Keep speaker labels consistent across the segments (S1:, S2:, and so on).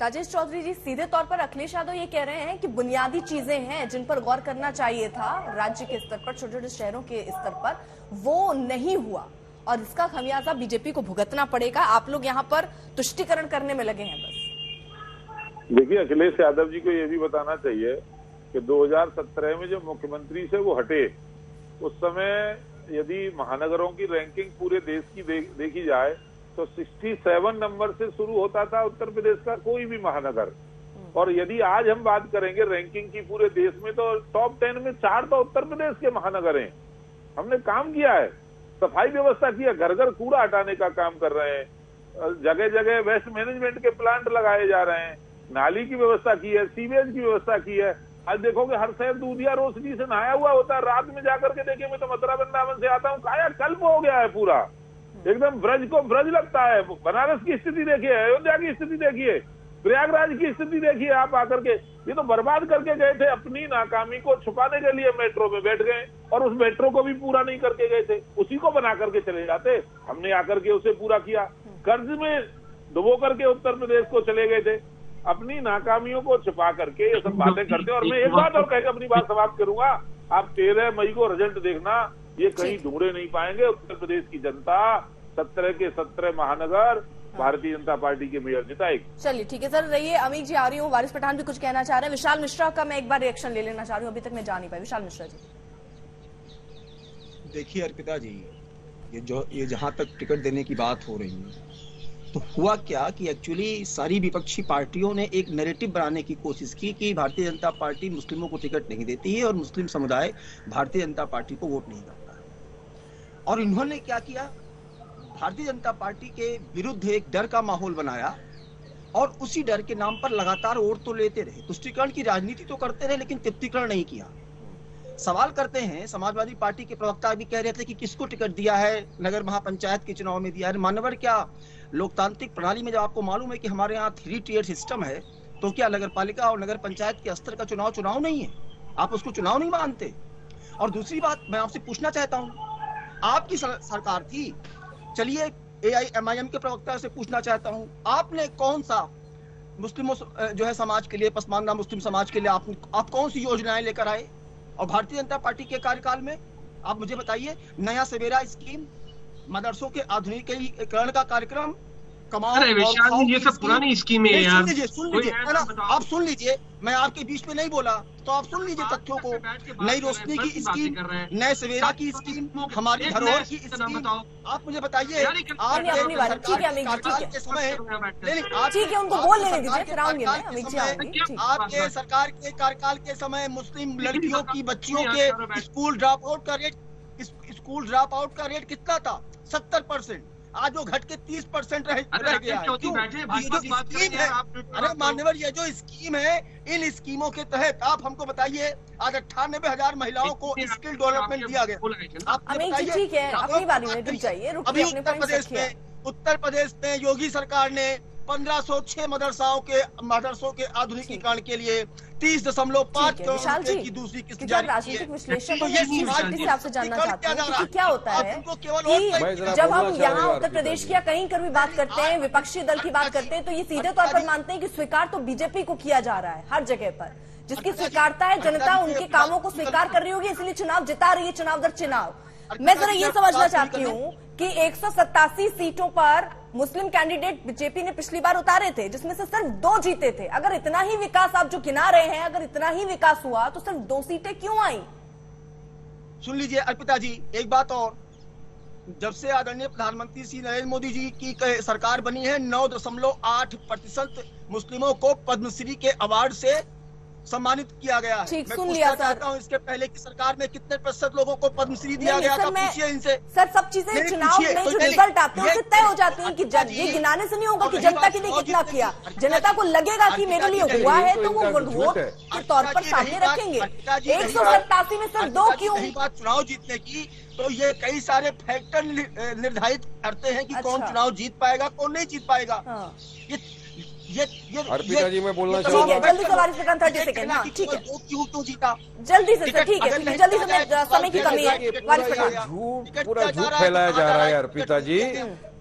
S1: राजेश चौधरी जी, सीधे तौर पर अखिलेश यादव ये कह रहे हैं कि बुनियादी चीजें हैं जिन पर गौर करना चाहिए था राज्य के स्तर पर, छोटे छोटे शहरों के स्तर पर, वो नहीं हुआ और इसका खमियाजा बीजेपी को भुगतना पड़ेगा। आप लोग यहाँ पर तुष्टीकरण करने में लगे हैं बस।
S2: देखिए, अखिलेश यादव जी को ये भी बताना चाहिए कि 2017 में जब मुख्यमंत्री से वो हटे, उस समय यदि महानगरों की रैंकिंग पूरे देश की देखी जाए तो 67 नंबर से शुरू होता था उत्तर प्रदेश का कोई भी महानगर। और यदि आज हम बात करेंगे रैंकिंग की पूरे देश में, तो टॉप 10 में 4 तो उत्तर प्रदेश के महानगर हैं। हमने काम किया है, सफाई व्यवस्था की है, घर घर कूड़ा हटाने का काम कर रहे हैं, जगह जगह वेस्ट मैनेजमेंट के प्लांट लगाए जा रहे हैं, नाली की व्यवस्था की है, सीवेज की व्यवस्था की है। आज देखोगे हर शहर दूधिया रोशनी से नहाया हुआ होता है। रात में जाकर के देखिए, मैं तो मथुरा वृंदावन से आता हूँ, काया कल्प हो गया है पूरा, एकदम ब्रज को ब्रज लगता है। बनारस की स्थिति देखिए, अयोध्या की स्थिति देखिए, प्रयागराज की स्थिति देखिए। आप आकर के ये तो बर्बाद करके गए थे, अपनी नाकामी को छुपाने के लिए मेट्रो में बैठ गए और उस मेट्रो को भी पूरा नहीं करके गए थे, उसी को बना करके चले जाते। हमने आकर के उसे पूरा किया, कर्ज में डुबो करके उत्तर प्रदेश को चले गए थे, अपनी नाकामियों को छिपा करके ये सब बातें करते। और मैं एक बात और कहकर अपनी बात समाप्त करूंगा, आप 13 मई को रिजल्ट देखना, ये कहीं ढूंढे नहीं पाएंगे। उत्तर प्रदेश की जनता 17 के 17 महानगर भारतीय जनता पार्टी के मेयर जिताएगी।
S1: चलिए ठीक है सर, रहिए। अमित जी आ रही हूँ, वारिस पठान भी कुछ कहना चाह रहे हैं। विशाल मिश्रा का मैं एक बार रिएक्शन ले लेना चाह रही हूँ, अभी तक मैं जा नहीं पाई। विशाल मिश्रा जी।
S3: देखिए अर्पिता जी, ये जहां तक टिकट देने की बात हो रही है, तो हुआ क्या कि एक्चुअली सारी विपक्षी पार्टियों ने एक नैरेटिव बनाने की कोशिश की कि भारतीय जनता पार्टी मुस्लिमों को टिकट नहीं देती है और मुस्लिम समुदाय भारतीय जनता पार्टी को वोट नहीं करता है। और इन्होंने क्या किया, भारतीय जनता पार्टी के विरुद्ध एक डर का माहौल बनाया और उसी डर के नाम पर लगातार वोट तो लेते रहे, तुष्टीकरण की राजनीति तो करते रहे, लेकिन तृप्तिकरण नहीं किया। सवाल करते हैं, समाजवादी पार्टी के प्रवक्ता भी कह रहे थे कि किसको टिकट दिया है, नगर महापंचायत के चुनाव में दिया है। मानवर, क्या लोकतांत्रिक प्रणाली में जब आपको मालूम है कि हमारे यहाँ 3 टियर सिस्टम है, तो क्या नगर पालिका और नगर पंचायत के स्तर का चुनाव नहीं है? आप उसको चुनाव नहीं मानते? और दूसरी बात मैं आपसे पूछना चाहता हूँ, आपकी सरकार थी, चलिए AIMIM के प्रवक्ता से पूछना चाहता हूँ, आपने कौन सा मुस्लिमों जो है समाज के लिए, पसमानदा मुस्लिम समाज के लिए आप कौन सी योजनाएं लेकर आए? और भारतीय जनता पार्टी के कार्यकाल में आप मुझे बताइए, नया सवेरा स्कीम, मदरसों के आधुनिकीकरण का कार्यक्रम,
S4: अरे विशाल जी, ये सब पुरानी स्कीमें हैं यार।
S3: सुन लीजिए आप सुन लीजिए, मैं आपके बीच में नहीं बोला, तो आप सुन लीजिए तथ्यों को। नई रोशनी की स्कीम, नए सवेरा की स्कीम, हमारी धरोहर की स्कीम, आप मुझे बताइए आपके सरकार के कार्यकाल के समय मुस्लिम लड़कियों की, बच्चियों के स्कूल ड्रॉप आउट का रेट कितना था? 70%। आज वो घट के 30% रह गया है। अरे मान्यवर, ये जो स्कीम है, इन स्कीमों के तहत आप हमको बताइए, आज 98,000 महिलाओं को स्किल डेवलपमेंट दिया गया। आप बताइए,
S1: ठीक है, अपनी बारी में रुक जाइए,
S3: अभी उत्तर प्रदेश में योगी सरकार ने 1506 मदरसों के आधुनिकीकरण के लिए 30.5 करोड़ रुपए की दूसरी किस्त जारी की है।
S1: विश्लेषण तो ये आपसे जानना चाहते हैं कि क्या होता है कि जब हम यहाँ उत्तर प्रदेश की या कहीं कर भी बात करते हैं, विपक्षी दल की बात करते हैं, तो ये सीधे तौर पर मानते हैं कि स्वीकार तो बीजेपी को किया जा रहा है हर जगह पर। जिसकी स्वीकारता है जनता, उनके कामों को स्वीकार कर रही होगी, इसलिए चुनाव जिता रही है, चुनाव दर चुनाव। मैं जरा ये समझना चाहती हूँ कि 187 सीटों पर मुस्लिम कैंडिडेट बीजेपी ने पिछली बार उतारे थे, जिसमें से सिर्फ 2 जीते थे। अगर इतना ही विकास आप जो गिना रहे हैं, अगर इतना ही विकास हुआ, तो सिर्फ 2 सीटें क्यों आई?
S3: सुन लीजिए अर्पिता जी, एक बात और, जब से आदरणीय प्रधानमंत्री श्री नरेंद्र मोदी जी की सरकार बनी है, 9.8% मुस्लिमों को पद्मश्री के अवार्ड से सम्मानित किया गया है।
S1: ठीक, सुन लिया सर।
S3: इसके पहले की सरकार में कितने प्रतिशत लोगों को पद्मश्री दिया गया था? पूछिए इनसे।
S1: सर, सब चीजें चुनाव में जो रिजल्ट आते हैं उससे तय हो जाती हैं कि ये गिनाने से नहीं होगा कि जनता के लिए कितना किया। जनता को लगेगा कि मेरे लिए हुआ है, तो वो वोट के तौर पर सामने रखेंगे। 187 में सिर्फ 2 क्यों?
S3: चुनाव जीतने की, तो ये कई सारे फैक्टर निर्धारित करते हैं कि कौन चुनाव जीत पाएगा, कौन नहीं जीत पाएगा।
S5: ये अर्पिता जी, मैं बोलना चाहूंगा,
S1: जल्दी से वारिस पठान 30 सेकंड। हाँ ठीक है,
S3: क्यों जीता
S1: जल्दी से सर, ठीक है, जल्दी से, समय की कमी है। वारिस पठान,
S5: पूरा झूठ फैलाया जा रहा है अर्पिता जी।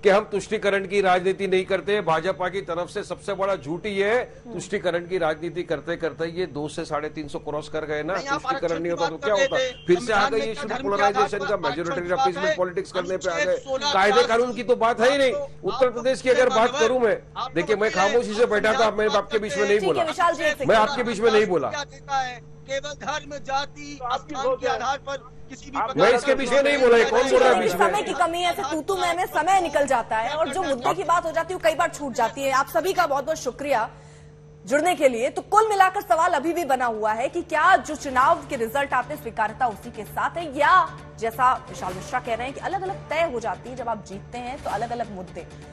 S5: कि हम तुष्टीकरण की राजनीति नहीं करते। भाजपा की तरफ से सबसे बड़ा झूठ ये है, तुष्टीकरण की राजनीति करते करते ये 200 से 350 क्रॉस कर गए ना। तुष्टीकरण नहीं होता तो क्या होता, फिर से आ गई इशू पोलराइजेशन का, मेजोरिटी अपीसमेंट पॉलिटिक्स करने पे आ गए। कायदे कानून की तो बात है ही नहीं। उत्तर प्रदेश की अगर बात करूं मैं, देखिए मैं खामोशी से बैठा था, मैं आपके बीच में नहीं बोला, मैं आपके बीच में नहीं बोला,
S3: केवल धर्म जाति स्थान के आधार पर किसी भी
S5: मैं इसके बीच में नहीं बोला। कौन बोल रहा है बीच में?
S1: समय की कमी है, ऐसे तू में समय निकल जाता है और जो मुद्दे की बात हो जाती है वो कई बार छूट जाती है। आप सभी का बहुत बहुत शुक्रिया जुड़ने के लिए। तो कुल मिलाकर सवाल अभी भी बना हुआ है कि क्या जो चुनाव के रिजल्ट आपने स्वीकार था उसी के साथ है, या जैसा विशाल मिश्रा कह रहे हैं कि अलग अलग तय हो जाती है, जब आप जीतते हैं तो अलग अलग मुद्दे